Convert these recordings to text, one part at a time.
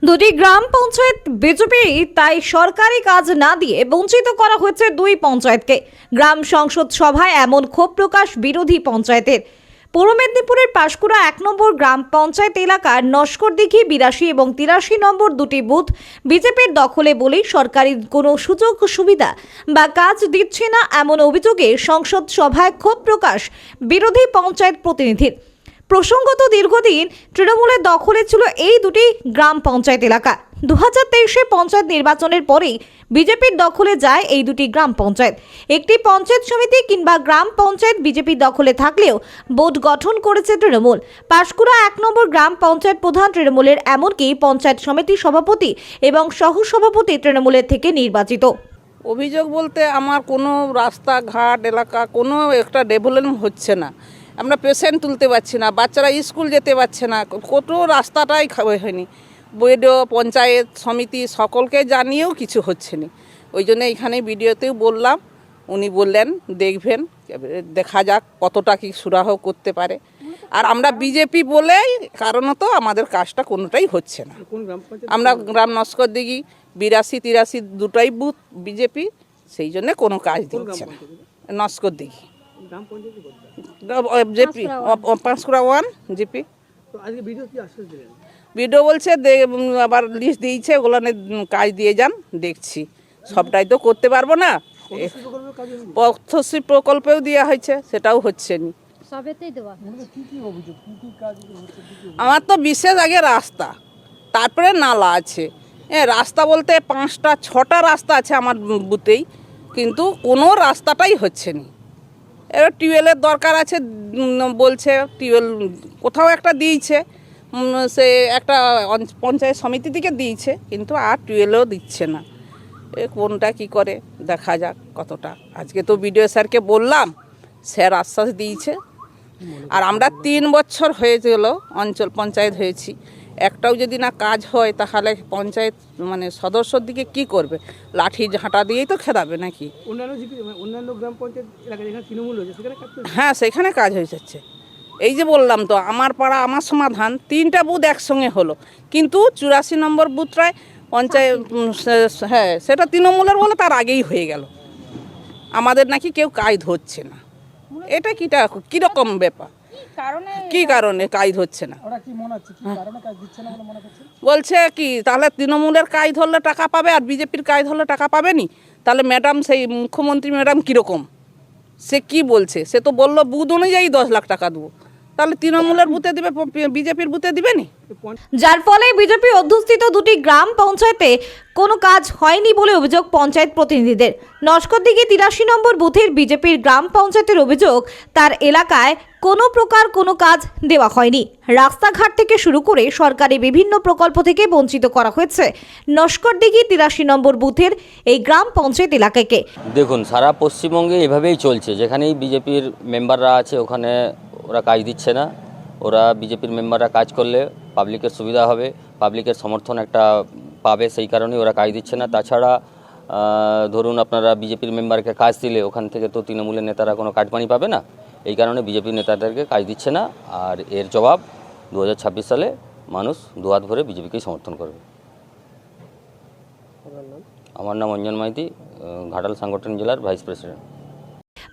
দুটি গ্রাম পঞ্চায়েত বিজেপি তাই সরকারি কাজ না দিয়ে বঞ্চিত করা হয়েছে দুই পঞ্চায়েতকে। গ্রাম সংসদ সভায় এমন ক্ষোভ প্রকাশ বিরোধী পঞ্চায়েতের। পূর্ব মেদিনীপুরের পাঁশকুড়া ১ নম্বর গ্রাম পঞ্চায়েত এলাকার নস্করদিঘি ৮২ এবং ৮৩ নম্বর দুটি বুথ বিজেপির দখলে বলেই সরকারি কোনো সুযোগ সুবিধা বা কাজ দিচ্ছে না, এমন অভিযোগে সংসদ সভায় ক্ষোভ প্রকাশ বিরোধী পঞ্চায়েত প্রতিনিধির। প্রসঙ্গত দীর্ঘদিন তৃণমূলের দখলে ছিল এই দুটি গ্রাম পঞ্চায়েত এলাকা। 2023-এ পঞ্চায়েত নির্বাচনের পরেই বিজেপির দখলে যায় এই দুটি গ্রাম পঞ্চায়েত। একটি পঞ্চায়েত সমিতি কিংবা গ্রাম পঞ্চায়েত বিজেপির দখলে থাকলেও বোর্ড গঠন করেছে তৃণমূল। পাঁশকুড়া ১ নম্বর গ্রাম পঞ্চায়েত প্রধান তৃণমূলের, এমনকি পঞ্চায়েত সমিতির সভাপতি এবং সহসভাপতি তৃণমূলের থেকে নির্বাচিত। অভিযোগ বলতে আমার কোনো রাস্তাঘাট এলাকা কোনো একটা ডেভেলপমেন্ট হচ্ছে না। আমরা পেশেন্ট তুলতে পারছি না, বাচ্চারা স্কুল যেতে পারছে না, কত রাস্তাটাই হয়নি। বিডিও পঞ্চায়েত সমিতি সকলকে জানিয়েও কিছু হচ্ছে না। ওই জন্য এখানে ভিডিওতেও বললাম, উনি বললেন দেখবেন, দেখা যাক কতটা কি সুরাহ করতে পারে। আর আমরা বিজেপি বলেই কারণত আমাদের কাজটা কোনোটাই হচ্ছে না। আমরা গ্রাম নস্করদিঘি ৮২, ৮৩ দুটাই বুথ বিজেপি, সেই জন্য কোনো কাজ দিচ্ছে না। নস্করদিঘি জেপি পাঁশকুড়া 1 জিপি। ভিডিও বলছে আবার লিস্ট দিয়েছে, ওগুলো কাজ দিয়ে যান, দেখছি। সবটাই তো করতে পারবো না। পথশ্রী প্রকল্পেও দেওয়া হয়েছে, সেটাও হচ্ছে না। আমার তো বিশেষ আগে রাস্তা, তারপরে নালা আছে। রাস্তা বলতে 5টা 6টা রাস্তা আছে আমার বুথেই, কিন্তু কোনো রাস্তাটাই হচ্ছে না। এবার টিউবওয়েলের দরকার আছে বলছে, টিউবওয়েল কোথাও একটা দিয়েছে, সে একটা পঞ্চায়েত সমিতি থেকে দিয়েছে, কিন্তু আর টিউবওয়েলও দিচ্ছে না। কোনটা কি করে দেখা যাক কতটা। আজকে তো বিডিও স্যারকে বললাম, স্যার আশ্বাস দিয়েছে। আর আমরা 3 বছর হয়ে গেল অঞ্চল পঞ্চায়েত হয়েছি, একটাও যদি না কাজ হয় তাহলে পঞ্চায়েত মানে সদস্যর দিকে কি করবে? লাঠি ঝাঁটা দিয়েই তো খেদাবে নাকি? অন্যান্য গ্রাম পঞ্চায়েত এলাকায় যেখানে তৃণমূল হয়েছে সেখানে কাজ চলছে? হ্যাঁ, সেখানে কাজ হয়ে যাচ্ছে। এই যে বললাম তো, আমার পাড়া আমার সমাধান 3টা বুথ একসঙ্গে হলো, কিন্তু 84 নম্বর বুথটায় পঞ্চায়েত, হ্যাঁ সেটা তৃণমূলের বলে তার আগেই হয়ে গেল। আমাদের নাকি কেউ কাজ ধরছে না। এটা কীরকম ব্যাপার? কি কারণে কাজ হচ্ছে না? বলছে কি তাহলে তৃণমূলের কাজ ধরলে টাকা পাবে আর বিজেপির কাজ ধরলে টাকা পাবে নি? তাহলে ম্যাডাম, সেই মুখ্যমন্ত্রী ম্যাডাম কীরকম, সে কি বলছে? সে তো বললো বুথ অনুযায়ী 10 লাখ টাকা দেবো, তাহলে তৃণমূলের বুথে দিবে, বিজেপির বুথে দিবে নি? যার ফলে বিজেপি অধ্যুষিত দুটি গ্রাম পঞ্চায়েতে কোনো কাজ হয়নি বলে অভিযোগ পঞ্চায়েত প্রতিনিধিদের। নস্করদিঘি ৮৩ নম্বর বুথের বিজেপির গ্রাম পঞ্চায়েতের অভিযোগ, তার এলাকায় কোনো প্রকার কোনো কাজ দেওয়া হয়নি। রাস্তাঘাট থেকে শুরু করে সরকারি বিভিন্ন প্রকল্প থেকে বঞ্চিত করা হয়েছে নস্করদিঘি ৮৩ নম্বর বুথের এই গ্রাম পঞ্চায়েত এলাকাকে। দেখুন, সারা পশ্চিমবঙ্গে এভাবেই চলছে। যেখানেই বিজেপির মেম্বাররা আছে ওখানে ওরা কাজ দিচ্ছে না। ওরা বিজেপির মেম্বাররা কাজ করলে পাবলিকের সুবিধা হবে, পাবলিকের সমর্থন একটা পাবে, সেই কারণেই ওরা কাজ দিচ্ছে না। তাছাড়া ধরুন আপনারা বিজেপির মেম্বারকে কাজ দিলে ওখান থেকে তো তৃণমূলের নেতারা কোনো কাটমানি পাবে না, এই কারণে বিজেপির নেতাদেরকে কাজ দিচ্ছে না। আর এর জবাব 2026 সালে মানুষ দুহাত ভরে বিজেপিকেই সমর্থন করবে। আমার নাম অঞ্জন মাইতি, ঘাটাল সাংগঠনিক জেলার vice president.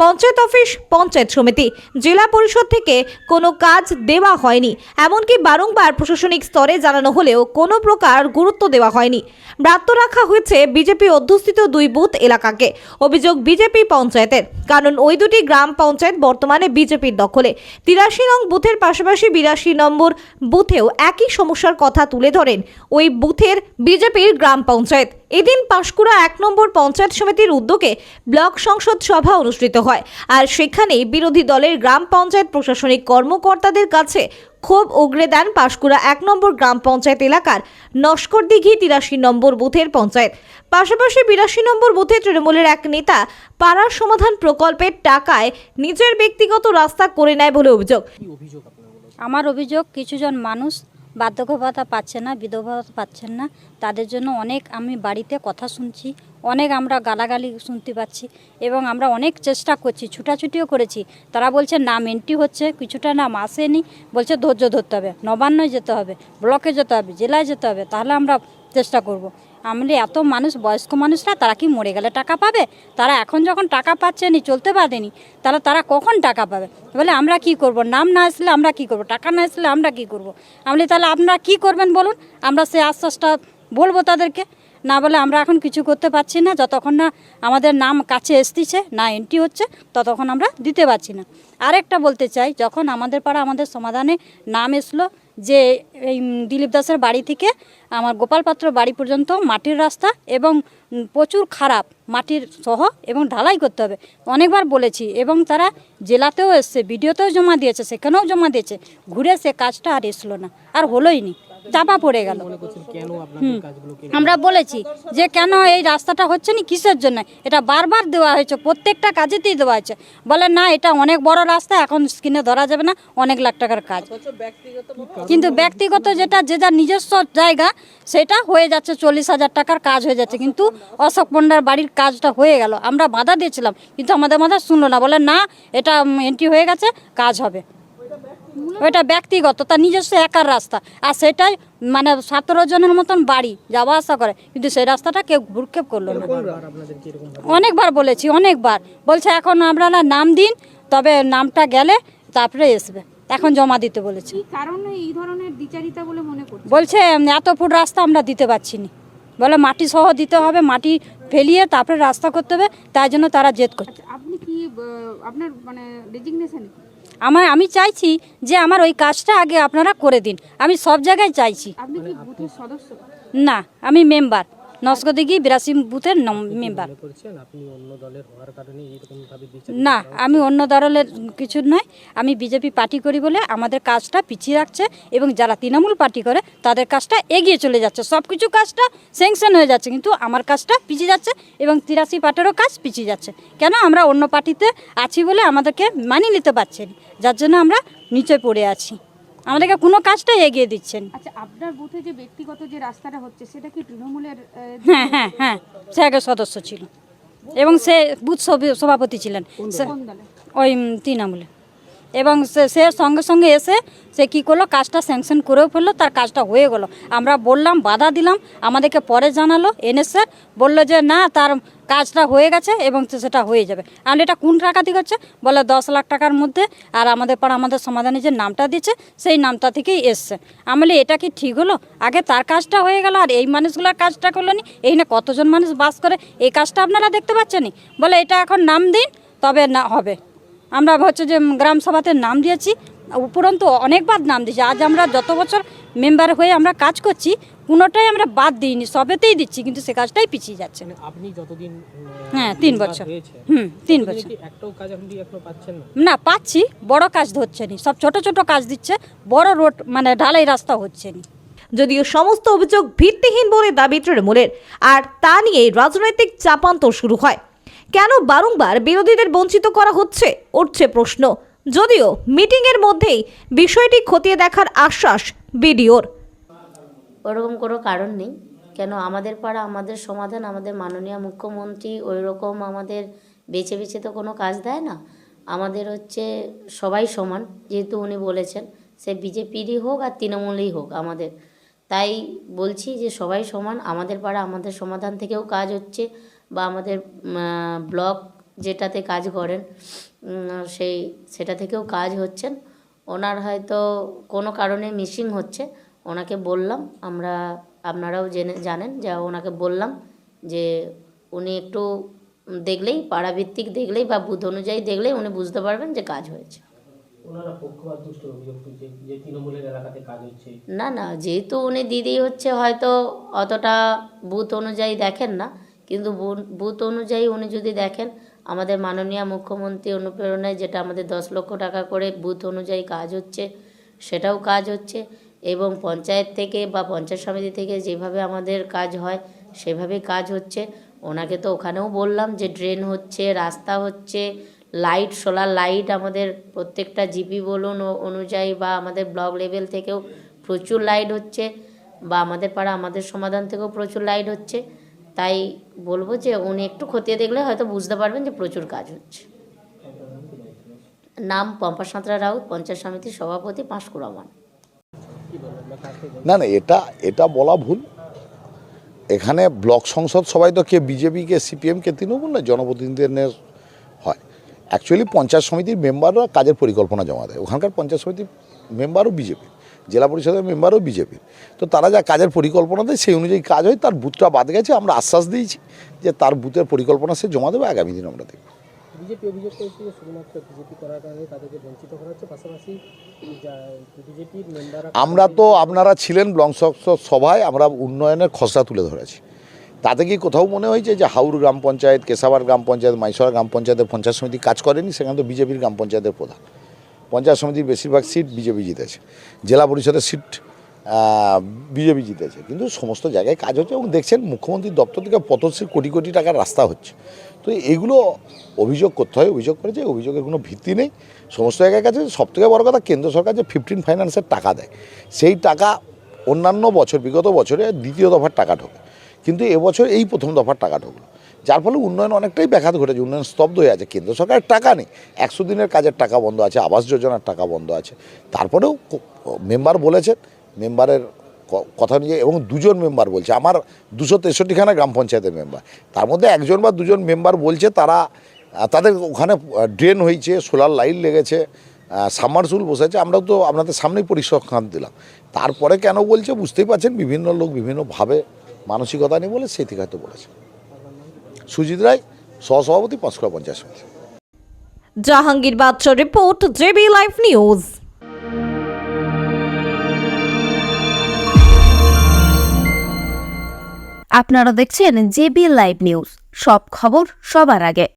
Panchayat office, panchayat সমিতি, জেলা পরিষদ থেকে কোনো কাজ দেওয়া হয়নি, এমনকি বারংবার প্রশাসনিক স্তরে জানানো হলেও কোনো প্রকার গুরুত্ব দেওয়া হয়নি। ব্রাত্য রাখা হয়েছে বিজেপি অধ্যুষিত 2 বুথ এলাকাকে। অভিযোগ বিজেপি পঞ্চায়েতের, কারণ ওই দুটি গ্রাম পঞ্চায়েত বর্তমানে বিজেপির দখলে। ৮৩ নং বুথের পাশাপাশি ৮২ নম্বর বুথেও একই সমস্যার কথা তুলে ধরেন ওই বুথের বিজেপির গ্রাম পঞ্চায়েত। এদিন পাঁশকুড়া 1 নম্বর পঞ্চায়েত সমিতির উদ্যোগে ব্লক সংসদ সভা অনুষ্ঠিত হয়, আর সেখানে বিরোধী দলের গ্রাম পঞ্চায়েত প্রশাসনিক কর্মকর্তাদের কাছে ক্ষোভ উগরে দেন পাঁশকুড়া 1 নম্বর গ্রাম পঞ্চায়েত এলাকার নস্করদিঘি ৮৩ নম্বর বুথের পঞ্চায়েত। পাশাপাশি ৮২ নম্বর বুথে তৃণমূলের এক নেতা পাড়ার সমাধান প্রকল্পের টাকায় নিজের ব্যক্তিগত রাস্তা করে নেয় বলে অভিযোগ। আমার অভিযোগ, কিছুজন মানুষ বার্ধক্য ভাতা পাচ্ছে না, বিধবা ভাতা পাচ্ছেন না, তাদের জন্য অনেক আমি বাড়িতে কথা শুনছি, অনেক আমরা গালাগালি শুনতে পাচ্ছি এবং আমরা অনেক চেষ্টা করছি, ছুটাছুটিও করেছি। তারা বলছে নাম এন্ট্রি হচ্ছে, কিছুটা নাম আসেনি, বলছে ধৈর্য ধরতে হবে, নবান্নয় যেতে হবে, ব্লকে যেতে হবে, জেলায় যেতে হবে, তাহলে আমরা চেষ্টা করব। আমরা এত মানুষ, বয়স্ক মানুষরা, তারা কি মরে গেলে টাকা পাবে? তারা এখন যখন টাকা পাচ্ছেনি, চলতে পারেনি, তাহলে তারা কখন টাকা পাবে? বলে আমরা কি করব, নাম না আসলে আমরা কি করব, টাকা না আসলে আমরা কি করব? আমি তাহলে আপনারা কি করবেন বলুন, আমরা সেই আশ্বাসটা বলবো তাদেরকে। না বলে আমরা এখন কিছু করতে পারছি না, যতক্ষণ না আমাদের নাম কাছে আসতেছে, না এন্ট্রি হচ্ছে, ততক্ষণ আমরা দিতে পারছি না। আরেকটা বলতে চাই, যখন আমাদের পাড়া আমাদের সমাধানে নাম এসলো যে এই দিলীপ দাসের বাড়ি থেকে আমার গোপাল পাত্র বাড়ি পর্যন্ত মাটির রাস্তা এবং প্রচুর খারাপ মাটির সহ এবং ঢালাই করতে হবে, অনেকবার বলেছি এবং তারা জেলাতেও এসছে, ভিডিওতেও জমা দিয়েছে, সেখানেও জমা দিয়েছে, ঘুরে সে কাজটা আর এসলো না, আর হলোই নি, চাপা পড়ে গেল। আমরা বলেছি যে কেন এই রাস্তাটা হচ্ছে না, কিসের জন্য? এটা বারবার দেওয়া হয়েছে, প্রত্যেকটা কাজেতেই দেওয়া হয়েছে। বলে না এটা অনেক বড় রাস্তা, এখন স্ক্রিনে ধরা যাবে না, অনেক লাখ টাকার কাজ। কিন্তু ব্যক্তিগত যেটা যে যার নিজস্ব জায়গা, সেটা হয়ে যাচ্ছে 40,000 টাকার কাজ হয়ে যাচ্ছে, কিন্তু অশোক পণ্ডার বাড়ির কাজটা হয়ে গেল। আমরা বাধা দিয়েছিলাম, কিন্তু আমাদের বাধা শুনলো না, বলে না এটা এন্ট্রি হয়ে গেছে, কাজ হবে। ওইটা ব্যক্তিগত, তার নিজস্ব একার রাস্তা, আর সেটাই মানে 17 জনের মতন বাড়ি যাওয়া আসা করে, কিন্তু সেই রাস্তাটা কেউ ভ্রুক্ষেপ করলো না। অনেকবার বলেছি, অনেকবার বলছে এখন আপনারা নাম দিন, তবে নামটা গেলে তারপরে আসবে, এখন জমা দিতে বলেছে। কারণ এই ধরনের দ্বিচারিতা বলে মনে করছে। বলছে এত ফুট রাস্তা আমরা দিতে পারছি না, বলে মাটি সহ দিতে হবে, মাটি ফেলিয়ে তারপরে রাস্তা করতে হবে, তাই জন্য তারা জেদ করছে। আপনি কি আপনার মানে রেজিগনেশন? আমি চাইছি যে আমার ওই কাজটা আগে আপনারা করে দিন, আমি সব জায়গায় চাইছি। আপনি কি বুথের সদস্য? না, আমি মেম্বার, নস্কদিঘি 82 বুথের মেম্বার। না, আমি অন্য দলের কিছু নয়, আমি বিজেপি পার্টি করি বলে আমাদের কাজটা পিছিয়ে রাখছে, এবং যারা তৃণমূল পার্টি করে তাদের কাজটা এগিয়ে চলে যাচ্ছে, সব কিছু কাজটা স্যাংশন হয়ে যাচ্ছে, কিন্তু আমার কাজটা পিছিয়ে যাচ্ছে এবং 83 পার্টিরও কাজ পিছিয়ে যাচ্ছে। কেন? আমরা অন্য পার্টিতে আছি বলে আমাদেরকে মানিয়ে নিতে পারছেন, যার জন্য আমরা নিচে পড়ে আছি, আমাদেরকে কোনো কাজটাই এগিয়ে দিচ্ছেন। আচ্ছা, আপনার বুথে যে ব্যক্তিগত যে রাস্তাটা হচ্ছে, সেটা কি তৃণমূলের? হ্যাঁ হ্যাঁ হ্যাঁ, সে আগে সদস্য ছিল এবং সে বুথ সভাপতি ছিলেন কোন দলে? ওই তৃণমূলে, এবং সে সঙ্গে সঙ্গে এসে সে কী করলো, কাজটা স্যাংশন করেও ফেললো, তার কাজটা হয়ে গেলো। আমরা বললাম, বাধা দিলাম, আমাদেরকে পরে জানালো, এনএসএ বললো যে না তার কাজটা হয়ে গেছে এবং সেটা হয়ে যাবে। আর এটা কোন টাকা থেকে হচ্ছে? বলে 10 লাখ টাকার মধ্যে, আর আমাদের পাড়া আমাদের সমাধানে যে নামটা দিচ্ছে সেই নামটা থেকেই এসছে। আমি বলি এটা কি ঠিক হলো? আগে তার কাজটা হয়ে গেল আর এই মানুষগুলোর কাজটা করলো নি, এই না কতজন মানুষ বাস করে, এই কাজটা আপনারা দেখতে পাচ্ছেন নি? বলে এটা এখন নাম দিন, তবে না হবে। আমরা হচ্ছে যে গ্রাম সভাতে নাম দিয়েছি, উপরন্তু অনেকবার নাম দিয়েছি। আজ আমরা যত বছর মেম্বার হয়ে আমরা কাজ করছি, কোনোটাই আমরা বাদ দিইনি, সবেতেই দিচ্ছি, কিন্তু সে কাজটাই পিছিয়ে যাচ্ছে। আপনি যতদিন হ্যাঁ 3 বছর। 3 বছর একটাও কাজ আপনি এখনো পাচ্ছেন না? না, পাচ্ছি, বড় কাজ ধরছে নি, সব ছোট ছোট কাজ দিচ্ছে, বড় রোড মানে ঢালাই রাস্তা হচ্ছে নি। যদিও সমস্ত অভিযোগ ভিত্তিহীন বলে দাবি তৃণমূলের, আর তা নিয়ে রাজনৈতিক চাপান্তর শুরু হয়। কেন বারংবার বিরোধীদের বঞ্চিত করা হচ্ছে, উঠছে প্রশ্ন। যদিও মিটিংয়ের মধ্যেই বিষয়টি খতিয়ে দেখার আশ্বাস বিডিওর। ওরকম কোনো কারণ নেই। কেন? আমাদের পাড়া আমাদের সমাধান, আমাদের মাননীয় মুখ্যমন্ত্রী ওই রকম আমাদের বেছে বেছে তো কোনো কাজ দেয় না। আমাদের হচ্ছে সবাই সমান, যেহেতু উনি বলেছেন, সে বিজেপিরই হোক আর তৃণমূলেই হোক আমাদের। তাই বলছি যে সবাই সমান, আমাদের পাড়া আমাদের সমাধান থেকেও কাজ হচ্ছে, বা আমাদের ব্লক যেটাতে কাজ করেন সেটা থেকেও কাজ হচ্ছেন। ওনার হয়তো কোনো কারণে মিসিং হচ্ছে, ওনাকে বললাম, আপনারাও জানেন যে ওনাকে বললাম যে উনি একটু দেখলেই, পাড়াভিত্তিক দেখলেই বা বুথ অনুযায়ী দেখলেই উনি বুঝতে পারবেন যে কাজ হয়েছে। না না, যেহেতু উনি দিদি হচ্ছে হয়তো অতটা বুথ অনুযায়ী দেখেন না, কিন্তু বুথ অনুযায়ী উনি যদি দেখেন, আমাদের মাননীয় মুখ্যমন্ত্রী অনুপ্রেরণায় যেটা আমাদের 10 লক্ষ টাকা করে বুথ অনুযায়ী কাজ হচ্ছে, সেটাও কাজ হচ্ছে, এবং পঞ্চায়েত থেকে বা পঞ্চায়েত সমিতি থেকে যেভাবে আমাদের কাজ হয় সেভাবেই কাজ হচ্ছে। ওনাকে তো ওখানেও বললাম যে ড্রেন হচ্ছে, রাস্তা হচ্ছে, লাইট, সোলার লাইট আমাদের প্রত্যেকটা জিপি বলুন অনুযায়ী বা আমাদের ব্লক লেভেল থেকেও প্রচুর লাইট হচ্ছে, বা আমাদের পাড়া আমাদের সমাধান থেকেও প্রচুর লাইট হচ্ছে। তাই বলবো যে উনি একটু খতিয়ে দেখলে হয়তো বুঝতে পারবেন যে প্রচুর কাজ হচ্ছে। নাম পম্পা সাঁতরা রাউত, পঞ্চায়েত সমিতির সভাপতি, পাঁশকুড়া ওয়ান। না এটা বলা ভুল। এখানে ব্লক সংসদ সবাই তো কে বিজেপি, কে সিপিএম, কে তৃণমূল না, জনপ্রতিনিধিদের হয়। অ্যাকচুয়ালি পঞ্চায়েত সমিতির মেম্বাররা কাজের পরিকল্পনা জমা দেয়। ওখানকার পঞ্চায়েত সমিতির মেম্বারও বিজেপি, জেলা পরিষদের মেম্বারও বিজেপি। তো তারা যা কাজের পরিকল্পনা দেয় সেই অনুযায়ী কাজ হয়। তার বুথটা বাদ গেছে, আমরা আশ্বাস দিয়েছি যে তার বুথের পরিকল্পনা সে জমা দেবে, আগামী দিন আমরা দেখব। বিজেপি অভিযোগ করেছে যে শুধুমাত্র বিজেপি করার কারণে তাদেরকে বঞ্চিত করা হচ্ছে, পাশাপাশি বিজেপির মেম্বাররা আমরা তো আপনারা ছিলেন ব্লক সংসদ সভায়, আমরা উন্নয়নের খসড়া তুলে ধরেছি। তাতে কি কোথাও মনে হয়েছে যে হাউড় গ্রাম পঞ্চায়েত, কেশাবার গ্রাম পঞ্চায়েত, মাইসরা গ্রাম পঞ্চায়েতের পঞ্চায়েত সমিতি কাজ করেনি? সেখানে তো বিজেপির গ্রাম পঞ্চায়েতের প্রধান। পঞ্চায়েত সমিতির বেশিরভাগ সিট বিজেপি জিতেছে, জেলা পরিষদের সিট বিজেপি জিতেছে, কিন্তু সমস্ত জায়গায় কাজ হচ্ছে। এবং দেখছেন মুখ্যমন্ত্রীর দপ্তর থেকে পথশ্রী কোটি কোটি টাকার রাস্তা হচ্ছে। তো এগুলো অভিযোগ করতে হয়, অভিযোগ করেছে, অভিযোগের কোনো ভিত্তি নেই। সমস্ত জায়গায় কাছে সবথেকে বড় কথা, কেন্দ্র সরকার যে 15 ফাইন্যান্সের টাকা দেয়, সেই টাকা অন্যান্য বছর, বিগত বছরে দ্বিতীয় দফার টাকা ঢোকে, কিন্তু এবছর এই প্রথম দফার টাকা ঢুকলো, যার ফলে উন্নয়ন অনেকটাই ব্যাঘাত ঘটেছে। উন্নয়ন স্তব্ধ হয়ে আছে। কেন্দ্র সরকারের টাকা নেই, 100 দিনের কাজের টাকা বন্ধ আছে, আবাস যোজনার টাকা বন্ধ আছে। তারপরেও মেম্বার বলেছেন, মেম্বারের কথা অনুযায়ী, এবং 2জন মেম্বার বলছে, আমার 263খানা গ্রাম পঞ্চায়েতের মেম্বার, তার মধ্যে 1জন বা 2জন মেম্বার বলছে তাদের ওখানে ড্রেন হয়েছে, সোলার লাইট লেগেছে, সাবমার্সিবল বসেছে। আমরাও তো আপনাদের সামনেই পরিসংখ্যান দিলাম। তারপরে কেন বলছে বুঝতেই পারছেন, বিভিন্ন লোক বিভিন্নভাবে মানসিকতা নেই বলে সেই থেকে হয়তো বলেছে। সুজিত রায়, সহসভাপতি, পাঁশকুড়া পঞ্চায়েত সমিতি। জাহাঙ্গীর বাদশাহ রিপোর্ট, জেবি লাইভ নিউজ। আপনারা দেখছেন জেবি লাইভ নিউজ, সব খবর সবার আগে।